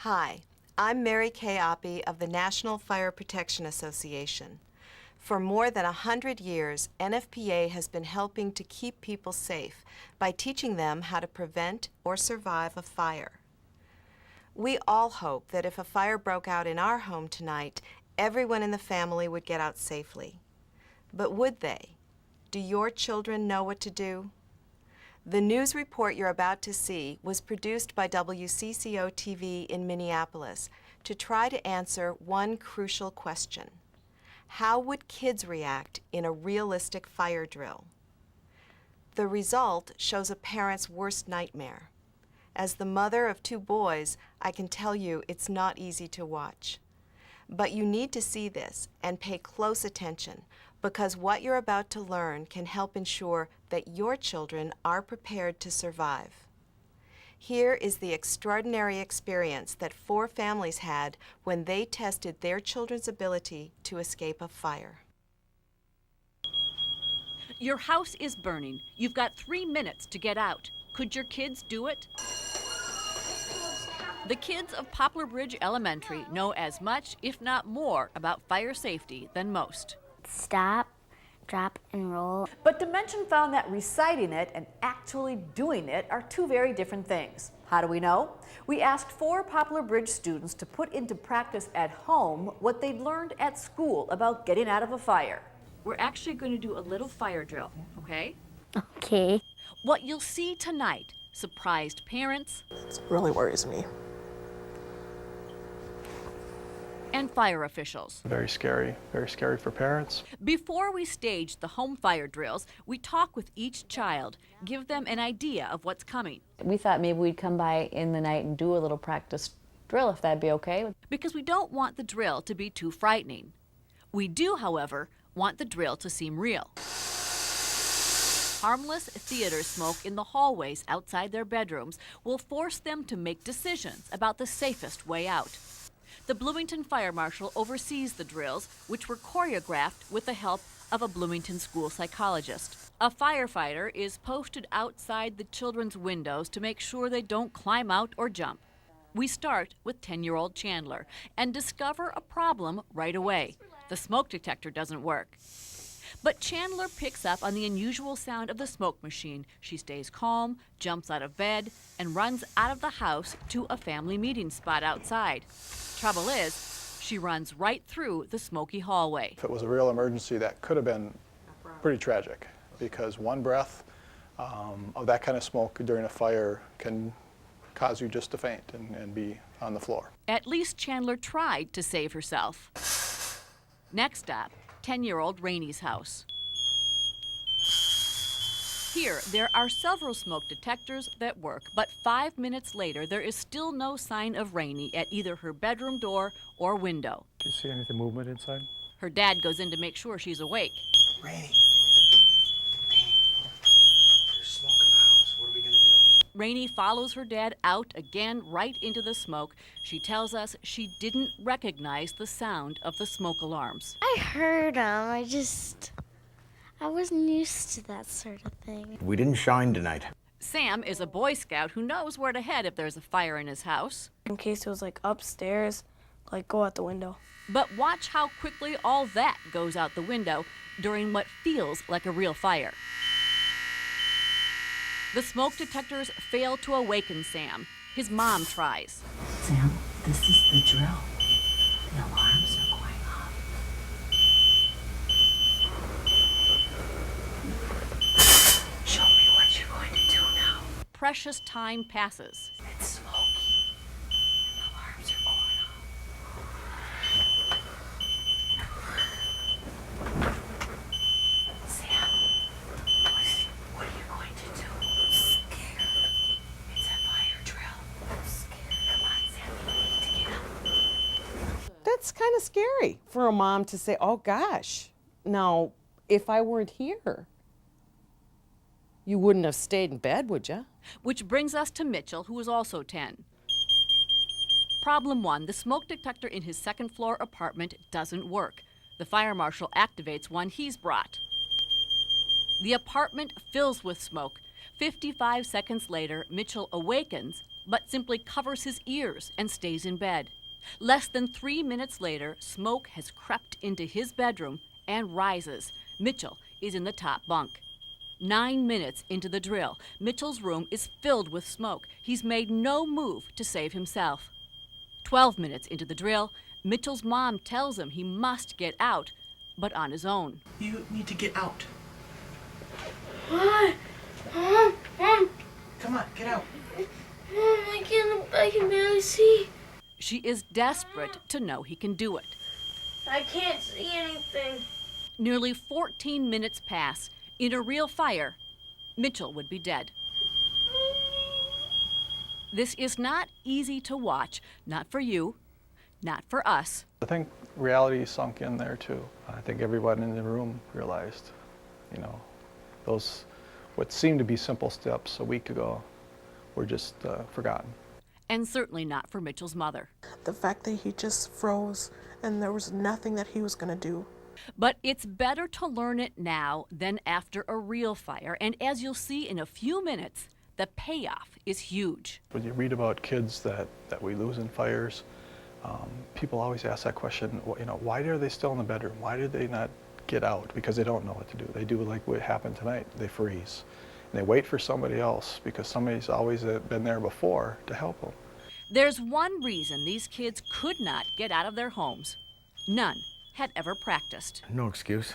Hi, I'm Mary Kay Oppie of the National Fire Protection Association. For more than 100 years, NFPA has been helping to keep people safe by teaching them how to prevent or survive a fire. We all hope that if a fire broke out in our home tonight, everyone in the family would get out safely. But would they? Do your children know what to do? The news report you're about to see was produced by WCCO-TV in Minneapolis to try to answer one crucial question. How would kids react in a realistic fire drill? The result shows a parent's worst nightmare. As the mother of 2 boys, I can tell you it's not easy to watch. But you need to see this and pay close attention, because what you're about to learn can help ensure that your children are prepared to survive. Here is the extraordinary experience that 4 families had when they tested their children's ability to escape a fire. Your house is burning. You've got 3 minutes to get out. Could your kids do it? The kids of Poplar Bridge Elementary know as much, if not more, about fire safety than most. Stop, drop, and roll. But Dimension found that reciting it and actually doing it are 2 very different things. How do we know? We asked 4 Poplar Bridge students to put into practice at home what they'd learned at school about getting out of a fire. We're actually going to do a little fire drill, okay? Okay. What you'll see tonight, surprised parents This really worries me. and fire officials. Very scary for parents. Before we stage the home fire drills, we talk with each child, give them an idea of what's coming. We thought maybe we'd come by in the night and do a little practice drill, if that'd be okay. Because we don't want the drill to be too frightening. We do, however, want the drill to seem real. Harmless theater smoke in the hallways outside their bedrooms will force them to make decisions about the safest way out. The Bloomington Fire Marshal oversees the drills, which were choreographed with the help of a Bloomington school psychologist. A firefighter is posted outside the children's windows to make sure they don't climb out or jump. We start with 10-year-old Chandler and discover a problem right away. The smoke detector doesn't work. But Chandler picks up on the unusual sound of the smoke machine. She stays calm, jumps out of bed, and runs out of the house to a family meeting spot outside. Trouble is, she runs right through the smoky hallway. If it was a real emergency, that could have been pretty tragic, because one breath of that kind of smoke during a fire can cause you just to faint and be on the floor. At least Chandler tried to save herself. Next stop, 10-year-old Rainey's house. Here, there are several smoke detectors that work, but 5 minutes later, there is still no sign of Rainey at either her bedroom door or window. Do you see anything movement inside? Her dad goes in to make sure she's awake. Rainy. There's smoke in the house. What are we gonna do? Rainey follows her dad out again right into the smoke. She tells us she didn't recognize the sound of the smoke alarms. I heard them. I wasn't used to that sort of thing. We didn't shine tonight. Sam is a Boy Scout who knows where to head if there's a fire in his house. In case it was like upstairs, like go out the window. But watch how quickly all that goes out the window during what feels like a real fire. The smoke detectors fail to awaken Sam. His mom tries. Sam, this is the drill. The alarms are going off. Show me what you're going to do now. Precious time passes. It's smoky. The alarms are going off. Sam, what are you going to do? I'm scared. It's a fire drill. I'm scared. Come on, Sam, you need to get up. That's kind of scary for a mom to say, oh gosh, now if I weren't here, you wouldn't have stayed in bed, would you? Which brings us to Mitchell, who is also 10. Problem 1, the smoke detector in his second-floor apartment doesn't work. The fire marshal activates one he's brought. The apartment fills with smoke. 55 seconds later, Mitchell awakens but simply covers his ears and stays in bed. Less than 3 minutes later, smoke has crept into his bedroom and rises. Mitchell is in the top bunk. 9 minutes into the drill, Mitchell's room is filled with smoke. He's made no move to save himself. 12 minutes into the drill, Mitchell's mom tells him he must get out, but on his own. You need to get out. Mom, Come on, get out. I can barely see. She is desperate to know he can do it. I can't see anything. Nearly 14 minutes pass. In a real fire, Mitchell would be dead. This is not easy to watch, not for you, not for us. I think reality sunk in there too. I think everyone in the room realized, those what seemed to be simple steps a week ago were just forgotten. And certainly not for Mitchell's mother. The fact that he just froze and there was nothing that he was going to do. But it's better to learn it now than after a real fire. And as you'll see in a few minutes, the payoff is huge. When you read about kids that we lose in fires, people always ask that question, why are they still in the bedroom? Why did they not get out? Because they don't know what to do. They do like what happened tonight. They freeze. And they wait for somebody else because somebody's always been there before to help them. There's one reason these kids could not get out of their homes. None had ever practiced. No excuse.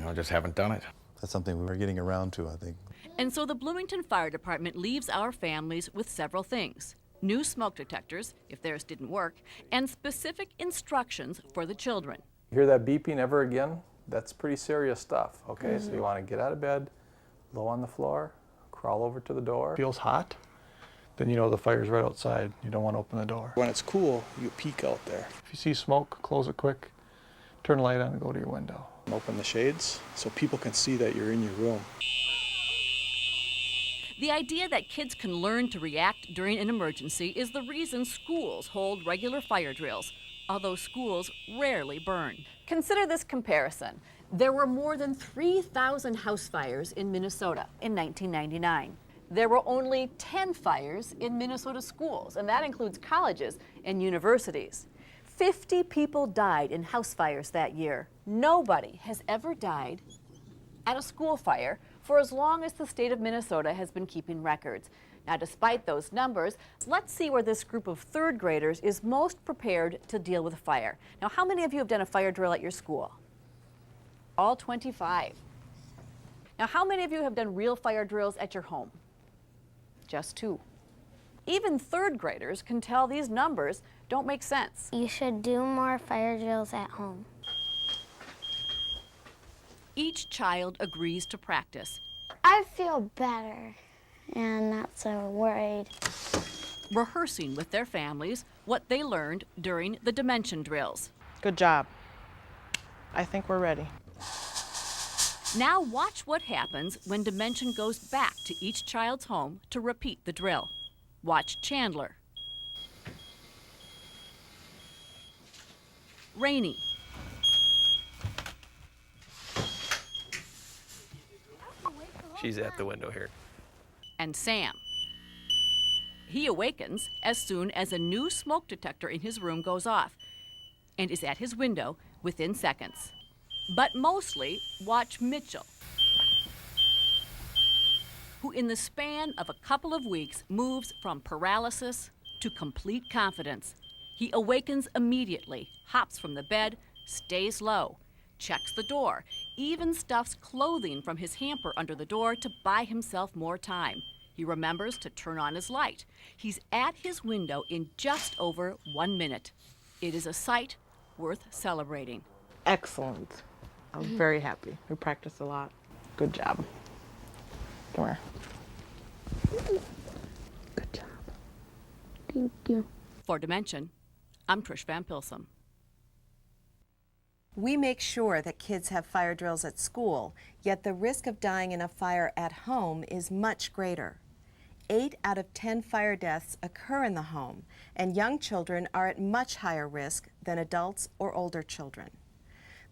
I just haven't done it. That's something we're getting around to, I think. And so the Bloomington Fire Department leaves our families with several things. New smoke detectors, if theirs didn't work, and specific instructions for the children. You hear that beeping ever again? That's pretty serious stuff, okay? So you want to get out of bed, low on the floor, crawl over to the door. Feels hot, then you know the fire's right outside. You don't want to open the door. When it's cool, you peek out there. If you see smoke, close it quick, turn the light on and go to your window. And open the shades so people can see that you're in your room. The idea that kids can learn to react during an emergency is the reason schools hold regular fire drills, although schools rarely burn. Consider this comparison. There were more than 3,000 house fires in Minnesota in 1999. There were only 10 fires in Minnesota schools, and that includes colleges and universities. 50 people died in house fires that year. Nobody has ever died at a school fire for as long as the state of Minnesota has been keeping records. Now, despite those numbers, let's see where this group of third graders is most prepared to deal with fire. Now, how many of you have done a fire drill at your school? All 25. Now, how many of you have done real fire drills at your home? Just 2. Even third graders can tell these numbers don't make sense. You should do more fire drills at home. Each child agrees to practice. I feel better and not so worried. Rehearsing with their families what they learned during the dimension drills. Good job. I think we're ready. Now watch what happens when dimension goes back to each child's home to repeat the drill. Watch Chandler. Rainey. She's at the window here. And Sam. He awakens as soon as a new smoke detector in his room goes off and is at his window within seconds. But mostly watch Mitchell, who in the span of a couple of weeks moves from paralysis to complete confidence. He awakens immediately, hops from the bed, stays low, checks the door, even stuffs clothing from his hamper under the door to buy himself more time. He remembers to turn on his light. He's at his window in just over 1 minute. It is a sight worth celebrating. Excellent. I'm very happy. We practiced a lot. Good job. Come here. Good job. Thank you. For Dimension, I'm Trish Van Pilsum. We make sure that kids have fire drills at school, yet the risk of dying in a fire at home is much greater. 8 out of 10 fire deaths occur in the home, and young children are at much higher risk than adults or older children.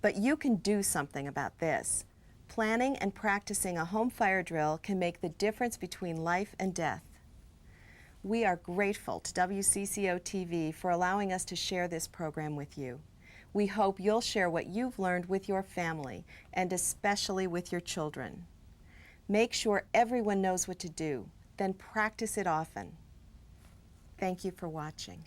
But you can do something about this. Planning and practicing a home fire drill can make the difference between life and death. We are grateful to WCCO TV for allowing us to share this program with you. We hope you'll share what you've learned with your family and especially with your children. Make sure everyone knows what to do, then practice it often. Thank you for watching.